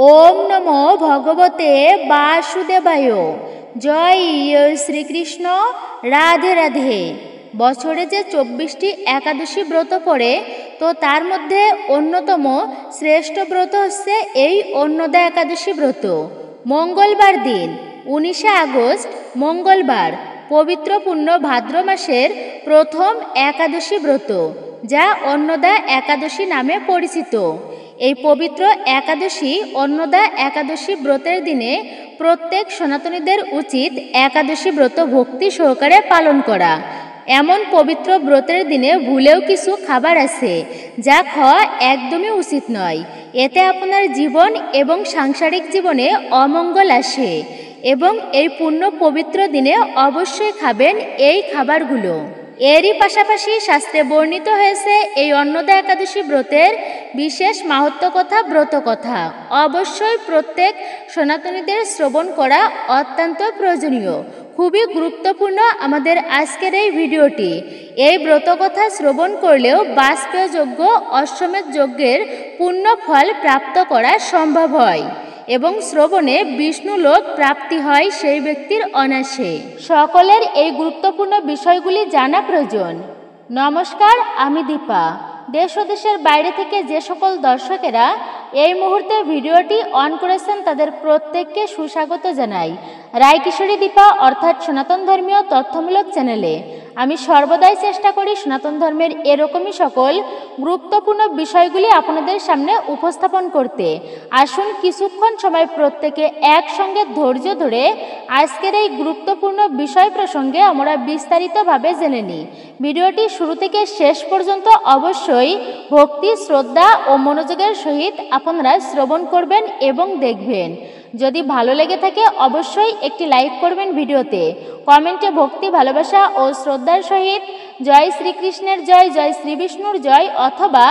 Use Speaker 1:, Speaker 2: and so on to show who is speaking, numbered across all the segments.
Speaker 1: ওম নমো ভগবতে বাসুদেবায়। জয় শ্রীকৃষ্ণ। রাধে রাধে। বছরে যে 24টি একাদশী ব্রত পড়ে, তো তার মধ্যে অন্যতম শ্রেষ্ঠ ব্রত হচ্ছে এই অন্নদা একাদশী ব্রত। মঙ্গলবার দিন 19শে আগস্ট মঙ্গলবার পবিত্র পূর্ণ ভাদ্র মাসের প্রথম একাদশী ব্রত, যা অন্নদা একাদশী নামে পরিচিত। এই পবিত্র একাদশী অন্নদা একাদশী ব্রতের দিনে প্রত্যেক সনাতনীদের উচিত একাদশী ব্রত ভক্তি সহকারে পালন করা। এমন পবিত্র ব্রতের দিনে ভুলেও কিছু খাবার আছে যা খাওয়া একদমই উচিত নয়। এতে আপনার জীবন এবং সাংসারিক জীবনে অমঙ্গল আসে, এবং এই পূর্ণ পবিত্র দিনে অবশ্যই খাবেন এই খাবারগুলো। এরই পাশাপাশি শাস্ত্রে বর্ণিত হয়েছে এই অন্নদা একাদশী ব্রতের বিশেষ মাহাত্ম্য কথা, ব্রত কথা অবশ্যই প্রত্যেক সনাতনীদের শ্রবণ করা অত্যন্ত প্রয়োজনীয়। খুবই গুরুত্বপূর্ণ আমাদের আজকের এই ভিডিওটি। এই ব্রত কথা শ্রবণ করলেও বাষ্পেয় যজ্ঞ অশ্বমেধ যজ্ঞের পূর্ণ ফল প্রাপ্ত করা সম্ভব হয়, এবং শ্রবণে বিষ্ণু লোক প্রাপ্তি হয় সেই ব্যক্তির অনায়াসে। সকলের এই গুরুত্বপূর্ণ বিষয়গুলি জানা প্রয়োজন। নমস্কার, আমি দীপা। দেশ ও দেশের বাইরে থেকে যে সকল দর্শকেরা এই মুহূর্তে ভিডিওটি অন করেছেন তাদের প্রত্যেককে সুস্বাগত জানাই রায়কিশোরী দীপা অর্থাৎ সনাতন ধর্মীয় তথ্যমূলক চ্যানেলে। আমি সর্বদাই চেষ্টা করি সনাতন ধর্মের এরকমই সকল গুরুত্বপূর্ণ বিষয়গুলি আপনাদের সামনে উপস্থাপন করতে। আসুন কিছুক্ষণ সময় প্রত্যেকে একসঙ্গে ধৈর্য ধরে আজকের এই গুরুত্বপূর্ণ বিষয় প্রসঙ্গে আমরা বিস্তারিতভাবে জেনে নিই। ভিডিওটি শুরু থেকে শেষ পর্যন্ত অবশ্যই ভক্তি, শ্রদ্ধা ও মনোযোগের সহিত আপনারা শ্রবণ করবেন এবং দেখবেন। যদি ভালো লেগে থাকে অবশ্যই একটি লাইক করবেন ভিডিওতে। কমেন্টে ভক্তি, ভালোবাসা ও শ্রদ্ধার সহিত জয় শ্রীকৃষ্ণের জয়, জয় শ্রী বিষ্ণুর জয়, অথবা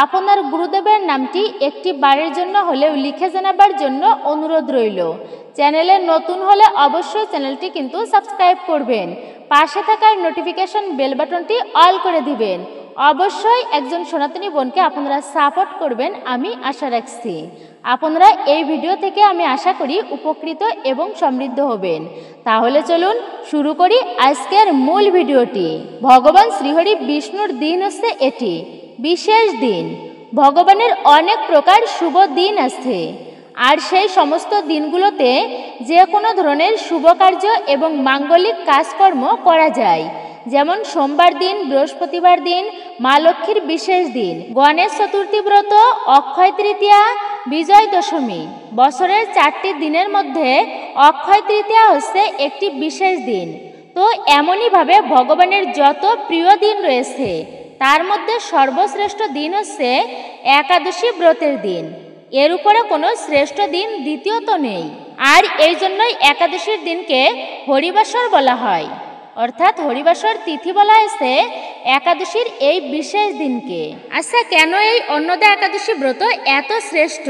Speaker 1: আপনার গুরুদেবের নামটি একটি বারের জন্য হলেও লিখে জানাবার জন্য অনুরোধ রইল। চ্যানেলে নতুন হলে অবশ্যই চ্যানেলটি কিন্তু সাবস্ক্রাইব করবেন। পাশে থাকার নোটিফিকেশন বেল বাটনটি অল করে দিবেন। অবশ্যই একজন সনাতনী বোনকে আপনারা সাপোর্ট করবেন, আমি আশা রাখছি। আপনারা এই ভিডিও থেকে আমি আশা করি উপকৃত এবং সমৃদ্ধ হবেন। তাহলে চলুন শুরু করি আজকের মূল ভিডিওটি। ভগবান শ্রীহরি বিষ্ণুর দিন হচ্ছে এটি বিশেষ দিন। ভগবানের অনেক প্রকার শুভ দিন আছে, আর সেই সমস্ত দিনগুলোতে যে কোনো ধরনের শুভ কার্য এবং মাঙ্গলিক কাজকর্ম করা যায়। যেমন সোমবার দিন, বৃহস্পতিবার দিন, মা লক্ষ্মীর বিশেষ দিন, গণেশ চতুর্থী ব্রত, অক্ষয় তৃতীয়া, বিজয় দশমী। বছরের 4টি দিনের মধ্যে অক্ষয় তৃতীয়া হচ্ছে একটি বিশেষ দিন। তো এমনইভাবে ভগবানের যত প্রিয় দিন রয়েছে তার মধ্যে সর্বশ্রেষ্ঠ দিন হচ্ছে একাদশী ব্রতের দিন। এর উপরে কোনো শ্রেষ্ঠ দিন দ্বিতীয়ত নেই। আর এই জন্যই একাদশীর দিনকে হরিবাসর বলা হয়, অর্থাৎ হরিবাসর তিথি বলা হয়েছে একাদশীর এই বিশেষ দিনকে। আচ্ছা, কেন এই অন্নদা একাদশী ব্রত এত শ্রেষ্ঠ?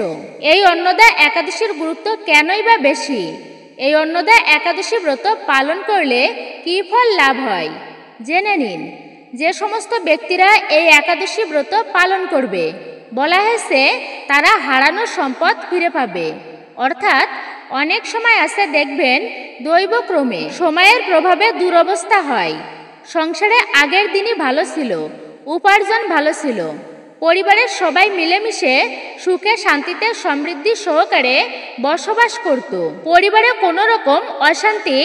Speaker 1: এই অন্নদা একাদশীর গুরুত্ব কেনই বা বেশি? এই অন্নদা একাদশী ব্রত পালন করলে কী ফল লাভ হয় জেনে নিন। যে সমস্ত ব্যক্তিরা এই একাদশী ব্রত পালন করবে, বলা হয়েছে তারা হারানো সম্পদ ফিরে পাবে। অর্থাৎ অনেক সময় আছে দেখবেন দৈবক্রমে সময়ের প্রভাবে দুরবস্থা হয়। সংসারে আগের দিনই ভালো ছিল, উপার্জন ভালো ছিল, পরিবারের সবাই মিলেমিশে সুখে শান্তিতে সমৃদ্ধি সহকারে বসবাস করত। পরিবারে কোনো রকম অশান্তি,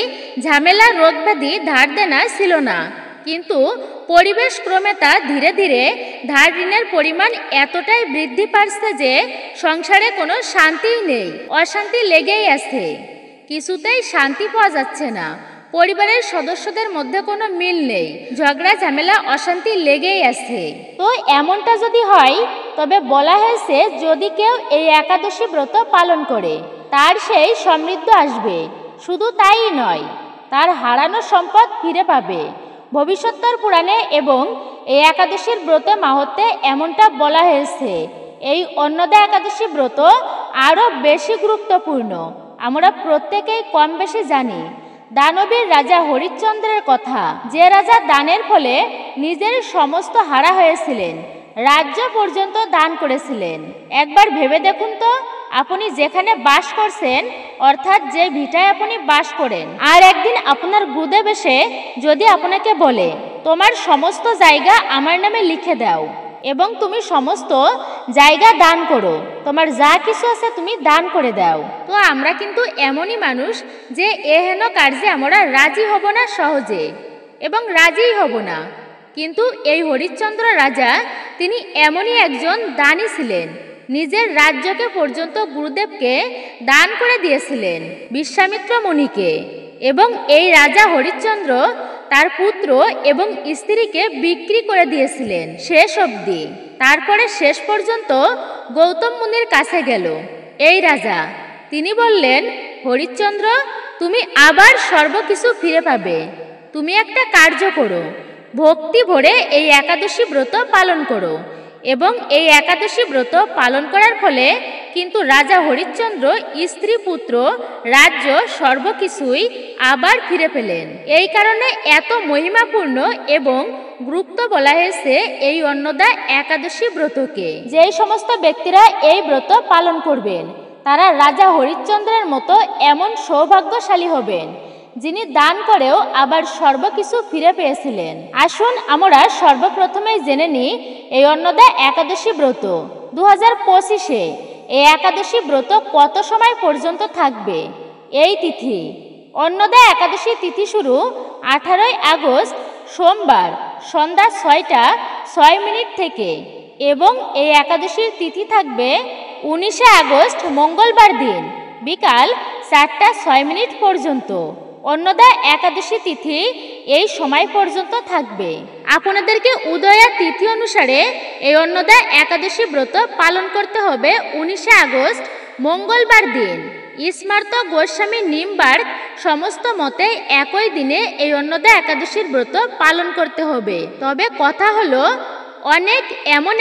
Speaker 1: ঝামেলা, রোগ ব্যাধি, ধার দেনা ছিল না। কিন্তু পরিবেশ ক্রমে তা ধীরে ধীরে ধার ঋণের পরিমাণ এতটাই বৃদ্ধি পাচ্ছে যে সংসারে কোনো শান্তিই নেই, অশান্তি লেগেই আছে। কিছুতেই শান্তি পাওয়া যাচ্ছে না। পরিবারের সদস্যদের মধ্যে কোনো মিল নেই, ঝগড়া, ঝামেলা, অশান্তি লেগেই আছে। তো এমনটা যদি হয় তবে বলা হয়েছে যদি কেউ এই একাদশী ব্রত পালন করে তার সেই সমৃদ্ধ আসবে। শুধু তাই নয়, তার হারানো সম্পদ ফিরে পাবে। ভবিষ্যৎতর পুরাণে এবং এই একাদশীর ব্রত মাহাত্ম্যে এমনটা বলা হয়েছে। এই অন্নদা একাদশী ব্রত আরও বেশি গুরুত্বপূর্ণ আমরা প্রত্যেকেই কম বেশি জানি। দানবীর রাজা হরিশ্চন্দ্রের কথা, যে রাজা দানের ফলে নিজের সমস্ত হারা হয়েছিলেন, রাজ্য পর্যন্ত দান করেছিলেন। একবার ভেবে দেখুন তো, আপনি যেখানে বাস করছেন, অর্থাৎ যে ভিটায় আপনি বাস করেন, আর একদিন আপনার গুরুদেব এসে যদি আপনাকে বলে তোমার সমস্ত জায়গা আমার নামে লিখে দাও এবং তুমি সমস্ত জায়গা দান করো, তোমার যা কিছু আছে তুমি দান করে দাও। তো আমরা কিন্তু এমনই মানুষ যে এহেন কার্যে আমরা রাজি হব না সহজে, এবং রাজিই হব না। কিন্তু এই হরিশ্চন্দ্র রাজা তিনি এমনই একজন দানী ছিলেন, নিজের রাজ্যকে পর্যন্ত গুরুদেবকে দান করে দিয়েছিলেন, বিশ্বামিত্র মুনিকে। এবং এই রাজা হরিশ্চন্দ্র তার পুত্র এবং স্ত্রীকে বিক্রি করে দিয়েছিলেন শেষ অবধি। তারপরে শেষ পর্যন্ত গৌতম মুনির কাছে গেল এই রাজা। তিনি বললেন, হরিশ্চন্দ্র, তুমি আবার সর্বকিছু ফিরে পাবে। তুমি একটা কার্য করো, ভক্তি ভরে এই একাদশী ব্রত পালন করো। এবং এই একাদশী ব্রত পালন করার ফলে কিন্তু রাজা হরিশ্চন্দ্র স্ত্রী, পুত্র, রাজ্য সর্বকিছুই আবার ফিরে পেলেন। এই কারণে এত মহিমাপূর্ণ এবং গুরুত্ব বলা হয়েছে এই অন্নদা একাদশী ব্রতকে। যেই সমস্ত ব্যক্তিরা এই ব্রত পালন করবেন তারা রাজা হরিশ্চন্দ্রের মতো এমন সৌভাগ্যশালী হবেন, যিনি দান করেও আবার সর্বকিছু ফিরে পেয়েছিলেন। আসুন আমরা সর্বপ্রথমে জেনে নিই এই অন্নদা একাদশী ব্রত 2025-এ এই একাদশী ব্রত কত সময় পর্যন্ত থাকবে। এই তিথি অন্নদা একাদশী তিথি শুরু 18 আগস্ট সোমবার সন্ধ্যা 6টা 6 থেকে এবং এই একাদশীর তিথি থাকবে 19 আগস্ট মঙ্গলবার দিন বিকাল 4টা 6 পর্যন্ত। অন্নদা একাদশী তিথি এই সময় পর্যন্ত থাকবে। আপনাদেরকে উদয়া তিথি অনুসারে এই অন্নদা একাদশী ব্রত পালন করতে হবে 19 আগস্ট মঙ্গলবার দিন। স্মার্ত গোস্বামী নিমবার্গ সমস্ত মতে একই দিনে এই অন্নদা একাদশীর ব্রত পালন করতে হবে। তবে কথা হলো, অনেক এমন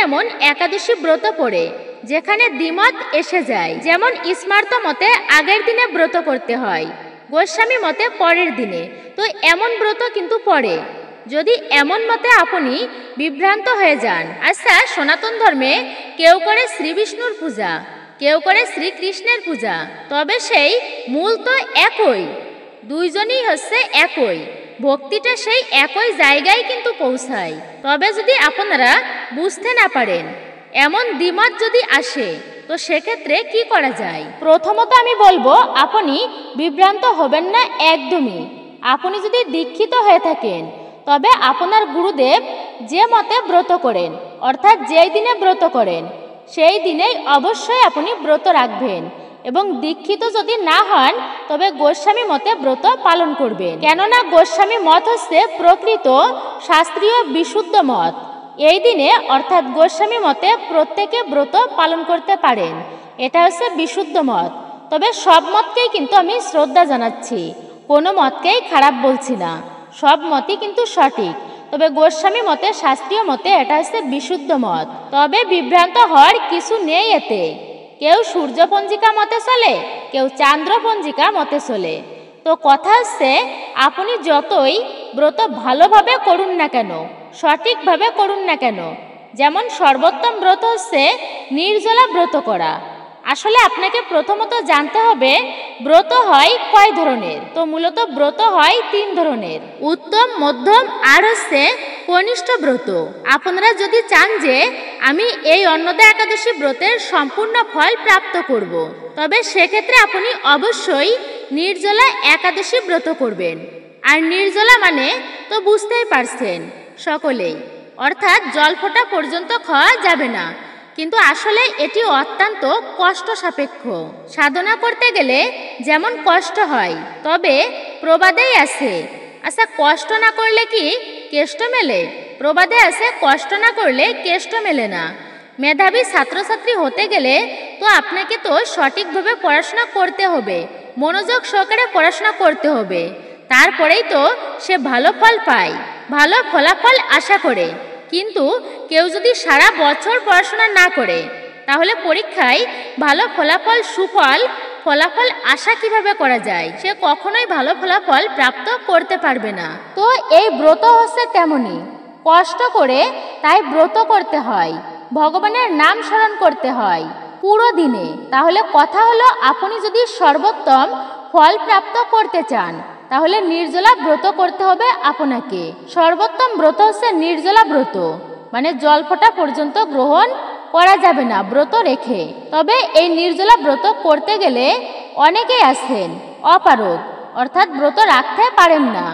Speaker 1: একাদশী ব্রত পড়ে যেখানে দ্বিমত এসে যায়। যেমন স্মার্ত মতে আগের দিনে ব্রত করতে হয়, গোস্বামী মতে পরের দিনে। তো এমন ব্রত কিন্তু পড়ে। যদি এমন মতে আপনি বিভ্রান্ত হয়ে যান, আচ্ছা সনাতন ধর্মে কেউ করে শ্রী বিষ্ণুর পূজা, কেউ করে শ্রীকৃষ্ণের পূজা, তবে সেই মূল তো একই, দুইজনই হচ্ছে একই, ভক্তিটা সেই একই জায়গায় কিন্তু পৌঁছায়। তবে যদি আপনারা বুঝতে না পারেন, এমন দ্বিমত যদি আসে, তো সেক্ষেত্রে কি করা যায়? প্রথমত আমি বলবো, আপনি বিভ্রান্ত হবেন না একদমই। আপনি যদি দীক্ষিত হয়ে থাকেন, তবে আপনার গুরুদেব যে মতে ব্রত করেন, অর্থাৎ যেই দিনে ব্রত করেন সেই দিনেই অবশ্যই আপনি ব্রত রাখবেন। এবং দীক্ষিত যদি না হন, তবে গোস্বামী মতে ব্রত পালন করবেন। কেননা গোস্বামী মত হচ্ছে প্রকৃত শাস্ত্রীয় বিশুদ্ধ মত। এই দিনে অর্থাৎ গোস্বামী মতে প্রত্যেকে ব্রত পালন করতে পারেন, এটা হচ্ছে বিশুদ্ধ মত। তবে সব মতকেই কিন্তু আমি শ্রদ্ধা জানাচ্ছি, কোনো মতকেই খারাপ বলছি না, সব মতই কিন্তু সঠিক। তবে গোস্বামী মতে, শাস্ত্রীয় মতে এটা হচ্ছে বিশুদ্ধ মত। তবে বিভ্রান্ত হওয়ার কিছু নেই এতে। কেউ সূর্যপঞ্জিকা মতে চলে, কেউ চান্দ্রপঞ্জিকা মতে চলে। তো কথা হচ্ছে, আপনি যতই ব্রত ভালোভাবে করুন না কেন, সঠিকভাবে করুন না কেন, যেমন সর্বোত্তম ব্রত হচ্ছে নির্জলা ব্রত করা। আসলে আপনাকে প্রথমত জানতে হবে ব্রত হয় কয় ধরনের। তো মূলত ব্রত হয় 3 ধরনের, উত্তম, মধ্যম আর হচ্ছে কনিষ্ঠ ব্রত। আপনারা যদি চান যে আমি এই অন্নদা একাদশী ব্রতের সম্পূর্ণ ফল প্রাপ্ত করব, তবে সেক্ষেত্রে আপনি অবশ্যই নির্জলা একাদশী ব্রত করবেন। আর নির্জলা মানে তো বুঝতেই পারছেন সকলেই, অর্থাৎ জল ফোঁটা পর্যন্ত খাওয়া যাবে না। কিন্তু আসলে এটি অত্যন্ত কষ্ট সাপেক্ষ। সাধনা করতে গেলে যেমন কষ্ট হয়, তবে প্রবাদেই আছে, আচ্ছা কষ্ট না করলে কি কেষ্ট মেলে? প্রবাদে আছে কষ্ট না করলে কেষ্ট মেলে না। মেধাবী ছাত্রছাত্রী হতে গেলে তো আপনাকে তো সঠিকভাবে পড়াশোনা করতে হবে, মনোযোগ সহকারে পড়াশোনা করতে হবে, তারপরেই তো সে ভালো ফল পায়, ভালো ফলাফল আশা করে। কিন্তু কেউ যদি সারা বছর পড়াশোনা না করে, তাহলে পরীক্ষায় ভালো ফলাফল, সুফল ফলাফল আশা কিভাবে করা যায়? সে কখনোই ভালো ফলাফল প্রাপ্ত করতে পারবে না। তো এই ব্রত হচ্ছে তেমনই, কষ্ট করে তাই ব্রত করতে হয়, ভগবানের নাম স্মরণ করতে হয় পুরো দিনে। তাহলে কথা হলো, আপনি যদি সর্বোত্তম ফল প্রাপ্ত করতে চান তাহলে নির্জলা ব্রত করতে হবে আপনাকে। সর্বোত্তম ব্রত হচ্ছে নির্জলা ব্রত, মানে জল ফোঁটা পর্যন্ত গ্রহণ করা যাবে না ব্রত রেখে। তবে এই নির্জলা ব্রত করতে গেলে অনেকেই আছেন অপারগ, অর্থাৎ ব্রত রাখতে পারেন না।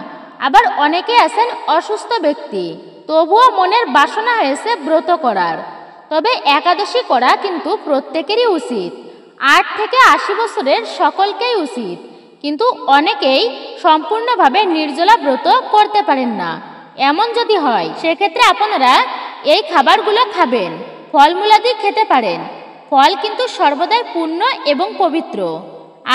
Speaker 1: আবার অনেকেই আছেন অসুস্থ ব্যক্তি, তবুও মনের বাসনা হয়েছে ব্রত করার। তবে একাদশী করা কিন্তু প্রত্যেকেরই উচিত, 8 থেকে 80 বছরের সকলকেই উচিত। কিন্তু অনেকেই সম্পূর্ণভাবে নির্জলা ব্রত করতে পারেন না। এমন যদি হয় সেক্ষেত্রে আপনারা এই খাবারগুলো খাবেন, ফলমূলাদি খেতে পারেন। ফল কিন্তু সর্বদাই পূর্ণ এবং পবিত্র,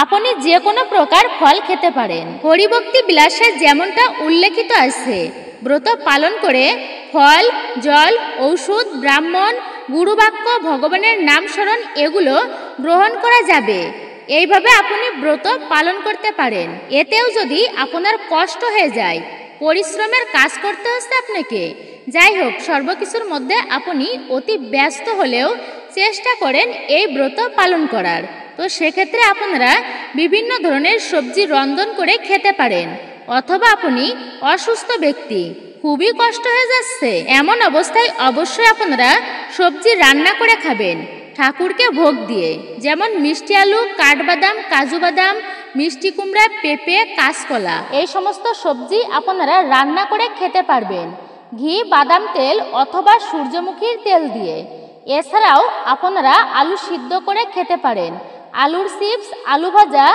Speaker 1: আপনি যে কোনো প্রকার ফল খেতে পারেন। হরিভক্তি বিলাসে যেমনটা উল্লেখিত আছে, ব্রত পালন করে ফল, জল, ঔষধ, ব্রাহ্মণ, গুরুবাক্য, ভগবানের নাম স্মরণ এগুলো গ্রহণ করা যাবে। এইভাবে আপনি ব্রত পালন করতে পারেন। এতেও যদি আপনার কষ্ট হয়ে যায়, পরিশ্রমের কাজ করতে হচ্ছে আপনাকে, যাই হোক সর্বকিছুর মধ্যে আপনি অতি ব্যস্ত হলেও চেষ্টা করেন এই ব্রত পালন করার, তো সেক্ষেত্রে আপনারা বিভিন্ন ধরনের সবজি রন্ধন করে খেতে পারেন। অথবা আপনি অসুস্থ ব্যক্তি, খুবই কষ্ট হয়ে যাচ্ছে, এমন অবস্থায় অবশ্যই আপনারা সবজি রান্না করে খাবেন ঠাকুরকে ভোগ দিয়ে। যেমন মিষ্টি আলু, কাঠবাদাম, কাজু বাদাম, মিষ্টি কুমড়া, পেঁপে, কাঁচকলা, এই সমস্ত সবজি আপনারা রান্না করে খেতে পারবেন ঘি, বাদাম তেল অথবা সূর্যমুখীর তেল দিয়ে। এছাড়াও আপনারা আলু সিদ্ধ করে খেতে পারেন, আলুর চিপস, আলু ভাজা,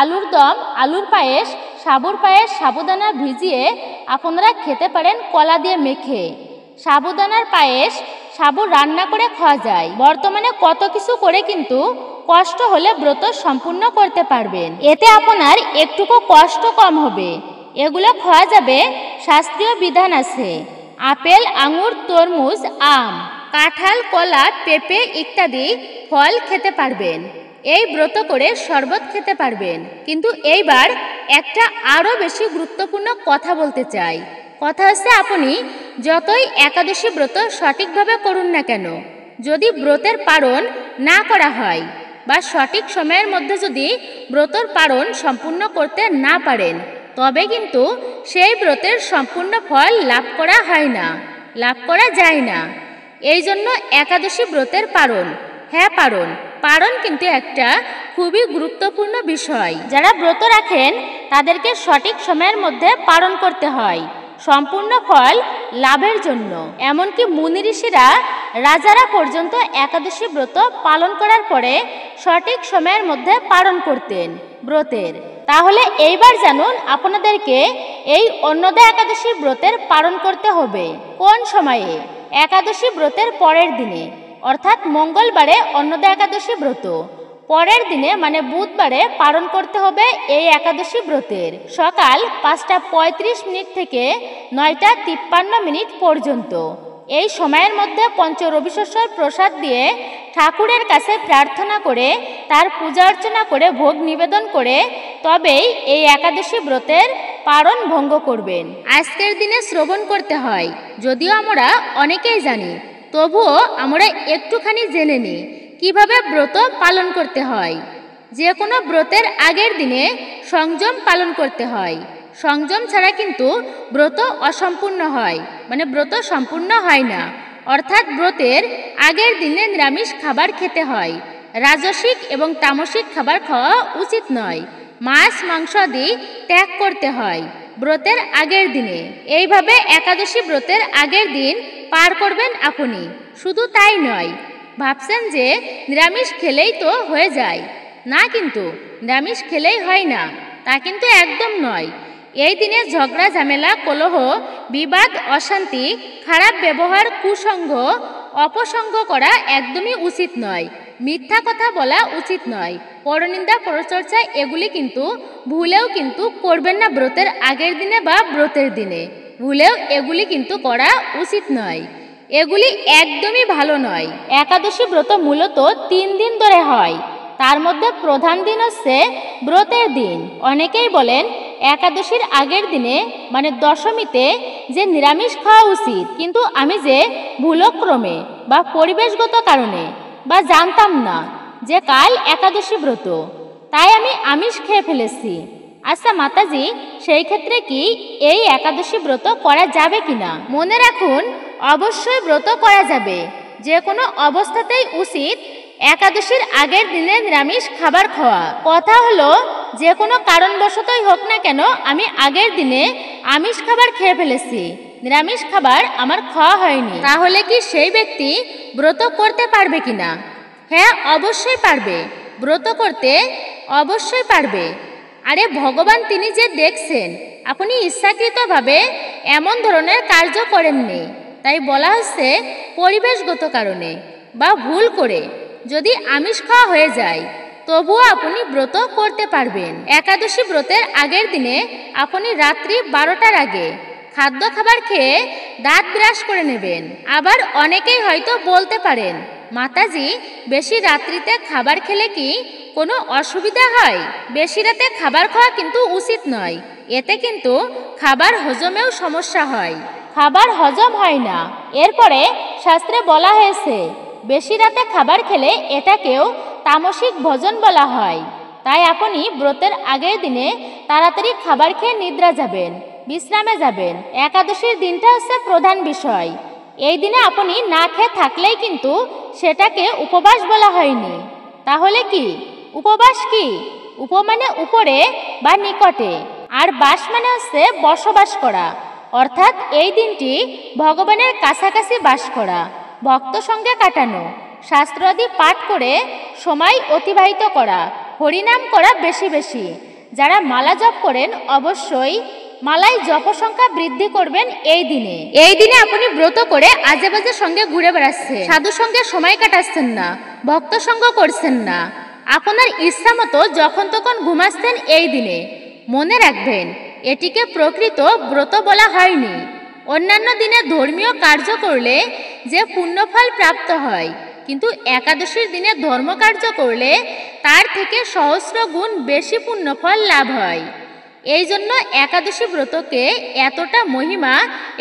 Speaker 1: আলুর দম, আলুর পায়েস, সাবুর পায়েস, সাবুদানা ভিজিয়ে আপনারা খেতে পারেন কলা দিয়ে মেখে। সাবুদানার পায়েস, সাবু রান্না করে খাওয়া যায়। বর্তমানে কত কিছু করে কিন্তু কষ্ট হলে ব্রত সম্পূর্ণ করতে পারবেন, এতে আপনার একটুকু কষ্ট কম হবে। এগুলো খাওয়া যাবে, শাস্ত্রীয় বিধান আছে। আপেল, আঙুর, তরমুজ, আম, কাঁঠাল, কলা, পেঁপে ইত্যাদি ফল খেতে পারবেন। এই ব্রত করে শরবত খেতে পারবেন। কিন্তু এইবার একটা আরও বেশি গুরুত্বপূর্ণ কথা বলতে চাই। কথা হচ্ছে, আপনি যতই একাদশী ব্রত সঠিকভাবে করুন না কেন, যদি ব্রতের পালন না করা হয় বা সঠিক সময়ের মধ্যে যদি ব্রতর পালন সম্পূর্ণ করতে না পারেন, তবে কিন্তু সেই ব্রতের সম্পূর্ণ ফল লাভ করা হয় না, লাভ করা যায় না। এই জন্য একাদশী ব্রতের পালন, হ্যাঁ পালন কিন্তু একটা খুবই গুরুত্বপূর্ণ বিষয়। যারা ব্রত রাখেন তাদেরকে সঠিক সময়ের মধ্যে পালন করতে হয় সম্পূর্ণ ফল লাভের জন্য। এমনকি মুনি ঋষিরা, রাজারা পর্যন্ত একাদশী ব্রত পালন করার পরে সঠিক সময়ের মধ্যে পালন করতেন ব্রতের। তাহলে এইবার জানুন আপনাদেরকে এই অন্নদা একাদশী ব্রতের পালন করতে হবে কোন সময়ে। একাদশী ব্রতের পরের দিনে, অর্থাৎ মঙ্গলবারে অন্নদা একাদশী ব্রত, পরের দিনে মানে বুধবারে পালন করতে হবে এই একাদশী ব্রতের সকাল 5:35 থেকে 9:53 পর্যন্ত। এই সময়ের মধ্যে পঞ্চরবিশস্যর প্রসাদ দিয়ে ঠাকুরের কাছে প্রার্থনা করে, তার পূজা অর্চনা করে, ভোগ নিবেদন করে তবেই এই একাদশী ব্রতের পালন ভঙ্গ করবেন। আজকের দিনে শ্রবণ করতে হয়, যদিও আমরা অনেকেই জানি, তবুও আমরা একটুখানি জেনে নিই কিভাবে ব্রত পালন করতে হয়। যে কোনো ব্রতের আগের দিনে সংযম পালন করতে হয়। সংযম ছাড়া কিন্তু ব্রত অসম্পূর্ণ হয়, মানে ব্রত সম্পূর্ণ হয় না। অর্থাৎ ব্রতের আগের দিনে নিরামিষ খাবার খেতে হয়, রাজসিক এবং তামসিক খাবার খাওয়া উচিত নয়, মাছ মাংস আদি ত্যাগ করতে হয় ব্রতের আগের দিনে। এইভাবে একাদশী ব্রতের আগের দিন পার করবেন আপনি। শুধু তাই নয়, ভাবছেন যে নিরামিষ খেলেই তো হয়ে যায়, না, কিন্তু নিরামিষ খেলেই হয় না, তা কিন্তু একদম নয়। এই দিনে ঝগড়া ঝামেলা, কলহ, বিবাদ, অশান্তি, খারাপ ব্যবহার, কুসঙ্গ, অপসঙ্গ করা একদমই উচিত নয়। মিথ্যা কথা বলা উচিত নয়, পরনিন্দা, পরচর্চা এগুলি কিন্তু ভুলেও কিন্তু করবেন না ব্রতের আগের দিনে বা ব্রতের দিনে। ভুলেও এগুলি কিন্তু করা উচিত নয়, এগুলি একদমই ভালো নয়। একাদশী ব্রত মূলত 3 দিন ধরে হয়, তার মধ্যে প্রধান দিন হচ্ছে ব্রতের দিন। অনেকেই বলেন একাদশীর আগের দিনে মানে দশমীতে যে নিরামিষ খাওয়া উচিত, কিন্তু আমি যে ভুলক্রমে বা পরিবেশগত কারণে বা জানতাম না যে কাল একাদশী ব্রত, তাই আমি আমিষ খেয়ে ফেলেছি। আচ্ছা মাতাজি, সেই ক্ষেত্রে কি এই একাদশী ব্রত করা যাবে কিনা? মনে রাখুন, অবশ্যই ব্রত করা যাবে। যে কোনো অবস্থাতেই উচিত একাদশীর আগের দিনে নিরামিষ খাবার খাওয়া। কথা হলো, যে কোনো কারণবশতই হোক না কেন আমি আগের দিনে আমিষ খাবার খেয়ে ফেলেছি, নিরামিষ খাবার আমার খাওয়া হয়নি, তাহলে কি সেই ব্যক্তি ব্রত করতে পারবে কিনা? হ্যাঁ, অবশ্যই পারবে। ব্রত করতে অবশ্যই পারবে। আরে ভগবান তিনি যে দেখছেন আপনি ইচ্ছাকৃতভাবে এমন ধরনের কার্য করেননি, তাই বলা হচ্ছে পরিবেশগত কারণে বা ভুল করে যদি আমিষ খাওয়া হয়ে যায় তবুও আপনি ব্রত করতে পারবেন। একাদশী ব্রতের আগের দিনে আপনি রাত্রি 12টার আগে খাদ্য খাবার খেয়ে দাঁত ব্রাশ করে নেবেন। আবার অনেকেই হয়তো বলতে পারেন, মাতাজি বেশি রাত্রিতে খাবার খেলে কি কোনো অসুবিধা হয়? বেশি রাতে খাবার খাওয়া কিন্তু উচিত নয়, এতে কিন্তু খাবার হজমেও সমস্যা হয়, খাবার হজম হয় না। এরপরে শাস্ত্রে বলা হয়েছে বেশি রাতে খাবার খেলে এটাকেও তামসিক ভোজন বলা হয়। তাই আপনি ব্রতের আগের দিনে তাড়াতাড়ি খাবার খেয়ে নিদ্রা যাবেন, বিশ্রামে যাবেন। একাদশীর দিনটা হচ্ছে প্রধান বিষয়। এই দিনে আপনি না খেয়ে থাকলেই কিন্তু সেটাকে উপবাস বলা হয়নি। তাহলে কি উপবাস কি? উপ মানে উপরে বা নিকটে, আর বাস মানে হচ্ছে বসবাস করা, অর্থাৎ এই দিনটি ভগবানের কাছাকাছি বাস করা, ভক্ত সঙ্গে কাটানো, শাস্ত্রাদি পাঠ করে সময় অতিবাহিত করা, হরিনাম করা বেশি বেশি। যারা মালা জপ করেন অবশ্যই মালাই জপ সংখ্যা বৃদ্ধি করবেন এই দিনে। এই দিনে আপনি ব্রত করে আজে বাজে সঙ্গে ঘুরে বেড়াচ্ছেন, সাধু সঙ্গে সময় কাটাচ্ছেন না, ভক্ত সঙ্গ করছেন না, আপনার ইচ্ছা মতো যখন তখন ঘুমাচ্ছেন এই দিনে। মনে রাখবেন, এটিকে প্রকৃত ব্রত বলা হয়নি। অন্যান্য দিনে ধর্মীয় কার্য করলে যে পুণ্যফল প্রাপ্ত হয়, কিন্তু একাদশীর দিনে ধর্মকার্য করলে তার থেকে সহস্র গুণ বেশি পুণ্যফল লাভ হয়। এই জন্য একাদশী ব্রতকে এতটা মহিমা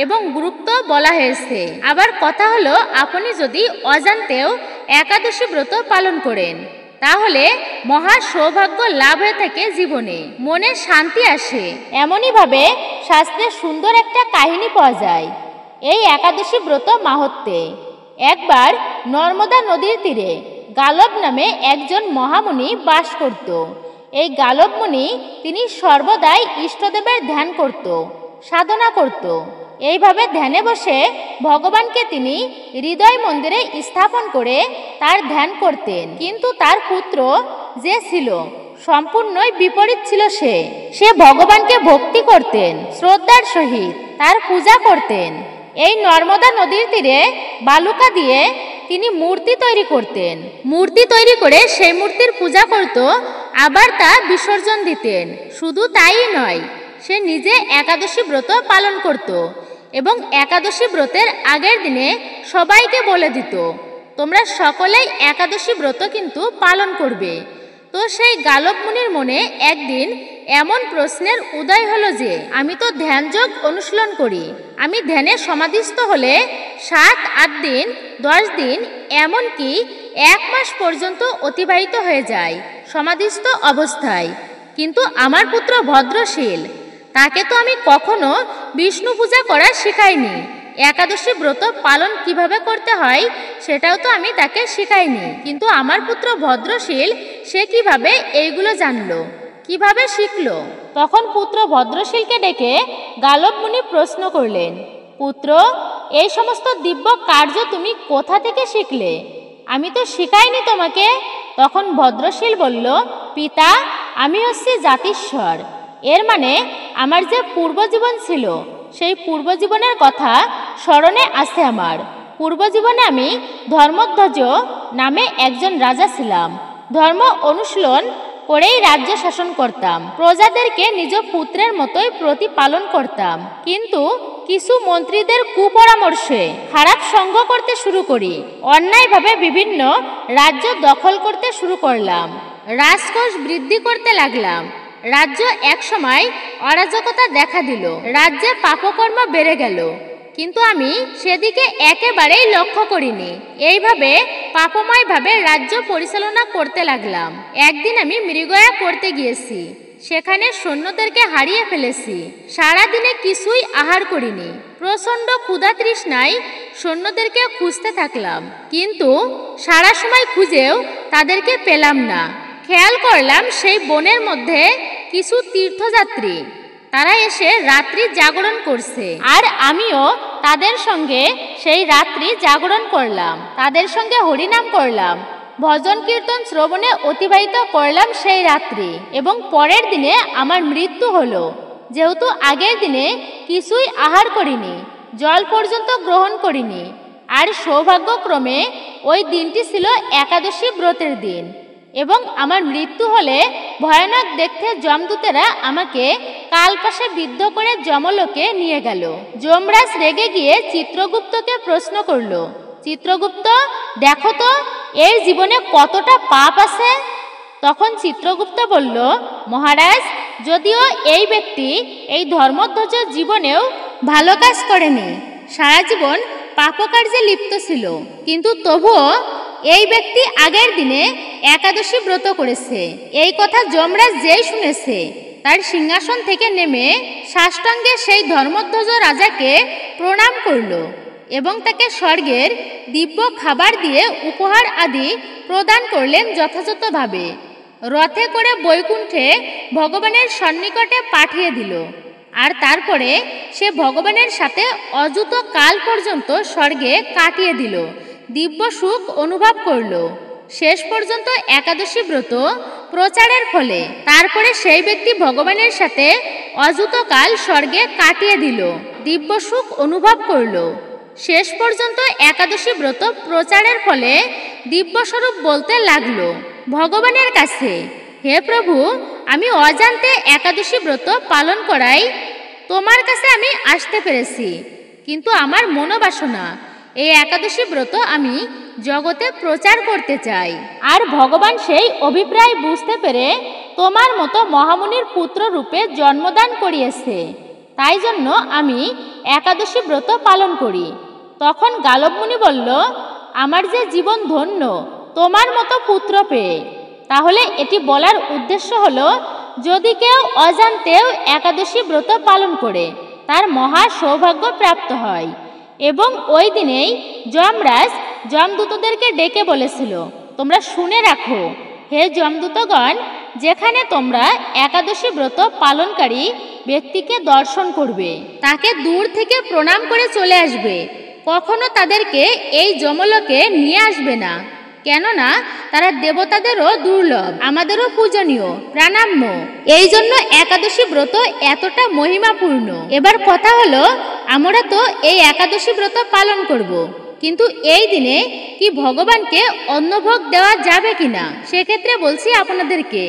Speaker 1: এবং গুরুত্ব বলা হয়েছে। আবার কথা হলো, আপনি যদি অজান্তেও একাদশী ব্রত পালন করেন তাহলে মহা সৌভাগ্য লাভ হয়ে থাকে জীবনে, মনে শান্তি আসে। এমনইভাবে শাস্ত্রে সুন্দর একটা কাহিনী পাওয়া যায় এই একাদশী ব্রত মাহাত্ম্যে। একবার নর্মদা নদীর তীরে গালব নামে একজন মহামুনি বাস করত। এই গালব মুনি তিনি সর্বদাই ইষ্টদেবের ধ্যান করত, সাধনা করত। এইভাবে ধ্যানে বসে ভগবানকে তিনি হৃদয় মন্দিরে স্থাপন করে তার ধ্যান করতেন। কিন্তু তার পুত্র যে ছিল সম্পূর্ণই বিপরীত ছিল। সে ভগবানকে ভক্তি করতেন, শ্রদ্ধার সহিত তার পূজা করতেন। এই নর্মদা নদীর তীরে বালুকা দিয়ে তিনি মূর্তি তৈরি করতেন। মূর্তি তৈরি করে সেই মূর্তির পূজা করত, আবার তা বিসর্জন দিতেন। শুধু তাই নয়, সে নিজে একাদশী ব্রত পালন করত এবং একাদশী ব্রতের আগের দিনে সবাইকে বলে দিত, তোমরা সকলেই একাদশী ব্রত কিন্তু পালন করবে। তো সেই গালব মুনির মনে একদিন এমন প্রশ্নের উদয় হলো যে, আমি তো ধ্যানযোগ অনুশীলন করি, আমি ধ্যানে সমাধিস্থ হলে 7-8 দিন, 10 দিন, এমনকি 1 মাস পর্যন্ত অতিবাহিত হয়ে যায় সমাধিস্থ অবস্থায়। কিন্তু আমার পুত্র ভদ্রশীল, তাকে তো আমি কখনো বিষ্ণু পূজা করা শেখাইনি, একাদশী ব্রত পালন কিভাবে করতে হয় সেটাও তো আমি তাকে শেখাইনি। কিন্তু আমার পুত্র ভদ্রশীল সে কিভাবে এইগুলো জানলো, কিভাবে শিখলো? তখন পুত্র ভদ্রশীলকে ডেকে গালব মুনি প্রশ্ন করলেন, পুত্র, এই সমস্ত দিব্য কার্য তুমি কোথা থেকে শিখলে? আমি তো শেখাইনি তোমাকে। তখন ভদ্রশীল বলল, পিতা, আমি হচ্ছি জাতিশ্বর। এর মানে আমার যে পূর্বজীবন ছিল সেই পূর্বজীবনের কথা স্মরণে আছে আমার। পূর্বজীবনে আমি ধর্মধ্বজ নামে একজন রাজা ছিলাম। ধর্ম অনুশীলন করেই রাজ্য শাসন করতাম, প্রজাদেরকে নিজ পুত্রের মতোই প্রতিপালন করতাম। কিন্তু কিছু মন্ত্রীদের কুপরামর্শে খারাপ সঙ্গ করতে শুরু করি, অন্যায়ভাবে বিভিন্ন রাজ্য দখল করতে শুরু করলাম, রাজকোষ বৃদ্ধি করতে লাগলাম, রাজ্য একসময় অরাজকতা দেখা দিল, রাজ্যে পাপকর্ম বেড়ে গেল, কিন্তু আমি সেদিকে একেবারেই লক্ষ্য করিনি। এইভাবে পাপময়ভাবে রাজ্য পরিচালনা করতে লাগলাম। একদিন আমি মৃগয়া করতে গিয়েছি, সেখানে সৈন্যদেরকে হারিয়ে ফেলেছি। সারাদিনে কিছুই আহার করিনি। প্রচণ্ড ক্ষুধা তৃষ্ণায় সৈন্যদেরকে খুঁজতে থাকলাম, কিন্তু সারা সময় খুঁজেও তাদেরকে পেলাম না। খেয়াল করলাম সেই বনের মধ্যে কিছু তীর্থযাত্রী, তারা এসে রাত্রি জাগরণ করছে, আর আমিও তাদের সঙ্গে সেই রাত্রি জাগরণ করলাম, তাদের সঙ্গে হরিনাম করলাম, ভজন কীর্তন শ্রবণে অতিবাহিত করলাম সেই রাত্রি। এবং পরের দিনে আমার মৃত্যু হলো, যেহেতু আগের দিনে কিছুই আহার করিনি, জল পর্যন্ত গ্রহণ করিনি। আর সৌভাগ্যক্রমে ওই দিনটি ছিল একাদশী ব্রতের দিন, এবং আমার মৃত্যু হলে ভয়ানক দেখতে যমদূতেরা আমাকে কালপাশে বিদ্ধ করে যমলোকে নিয়ে গেল। যমরাজ রেগে গিয়ে চিত্রগুপ্তকে প্রশ্ন করল, চিত্রগুপ্ত, দেখো তো এর জীবনে কতটা পাপ আছে। তখন চিত্রগুপ্ত বলল, মহারাজ, যদিও এই ব্যক্তি এই ধর্মধ্বজ জীবনেও ভালো কাজ করেনি, সারা জীবন পাপকার্যে লিপ্ত ছিল, কিন্তু তবুও এই ব্যক্তি আগের দিনে একাদশী ব্রত করেছে। এই কথা যমরাজ যেই শুনেছে, তার সিংহাসন থেকে নেমে সাষ্টাঙ্গে সেই ধর্মধ্বজ রাজাকে প্রণাম করল এবং তাকে স্বর্গের দিব্য খাবার দিয়ে উপহার আদি প্রদান করলেন যথাযথভাবে। রথে করে বৈকুণ্ঠে ভগবানের সন্নিকটে পাঠিয়ে দিল, আর তারপরে সে ভগবানের সাথে অযুত কাল পর্যন্ত স্বর্গে কাটিয়ে দিল, দিব্য সুখ অনুভব করল। শেষ পর্যন্ত একাদশী ব্রত প্রচারের ফলে তারপরে সেই ব্যক্তি ভগবানের সাথে অযুত কাল স্বর্গে কাটিয়ে দিল, দিব্য সুখ অনুভব করল। শেষ পর্যন্ত একাদশী ব্রত প্রচারের ফলে দিব্যস্বরূপ বলতে লাগলো ভগবানের কাছে, হে প্রভু, আমি অজান্তে একাদশী ব্রত পালন করাই তোমার কাছে আমি আসতে পেরেছি, কিন্তু আমার মনোবাসনা এই একাদশী ব্রত আমি জগতে প্রচার করতে চাই। আর ভগবান সেই অভিপ্রায় বুঝতে পেরে তোমার মতো মহামুনির পুত্র রূপে জন্মদান করিয়েছে, তাই জন্য আমি একাদশী ব্রত পালন করি। তখন গালব মুনি বলল, আমার যে জীবন ধন্য তোমার মতো পুত্র পেয়ে। তাহলে এটি বলার উদ্দেশ্য হলো, যদি কেউ অজান্তেও একাদশী ব্রত পালন করে তার মহা সৌভাগ্য প্রাপ্ত হয়। এবং ওই দিনেই যমরাজ যমদূতদেরকে ডেকে বলেছিল, তোমরা শুনে রাখো, হে যমদূতগণ, যেখানে তোমরা একাদশী ব্রত পালনকারী ব্যক্তিকে দর্শন করবে, তাকে দূর থেকে প্রণাম করে চলে আসবে, কখনো তাদেরকে এই যমলোকে নিয়ে আসবে না, কেননা তারা দেবতাদেরও দুর্লভ, আমাদেরও পূজনীয়, প্রাণাম্য। এই জন্য একাদশী ব্রত এতটা মহিমাপূর্ণ। এবার কথা হলো, আমরা তো এই একাদশী ব্রত পালন করব, কিন্তু এই দিনে কি ভগবানকে অন্নভোগ দেওয়া যাবে কিনা? সেক্ষেত্রে বলছি আপনাদেরকে,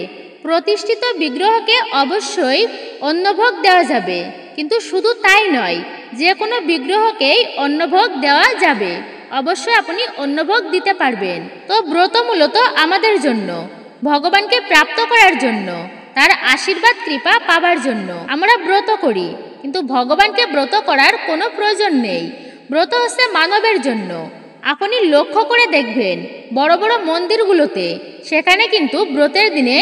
Speaker 1: প্রতিষ্ঠিত বিগ্রহকে অবশ্যই অন্নভোগ দেওয়া যাবে, কিন্তু শুধু তাই নয়, যে কোনো বিগ্রহকেই অন্নভোগ দেওয়া যাবে, অবশ্যই আপনি অন্নভোগ দিতে পারবেন। তো ব্রত মূলত আমাদের জন্য, ভগবানকে প্রাপ্ত করার জন্য, তার আশীর্বাদ কৃপা পাবার জন্য আমরা ব্রত করি, কিন্তু ভগবানকে ব্রত করার কোনো প্রয়োজন নেই। ব্রত হচ্ছে মানবের জন্য। আপনি লক্ষ্য করে দেখবেন বড় বড় মন্দিরগুলোতে, সেখানে কিন্তু ব্রতের দিনে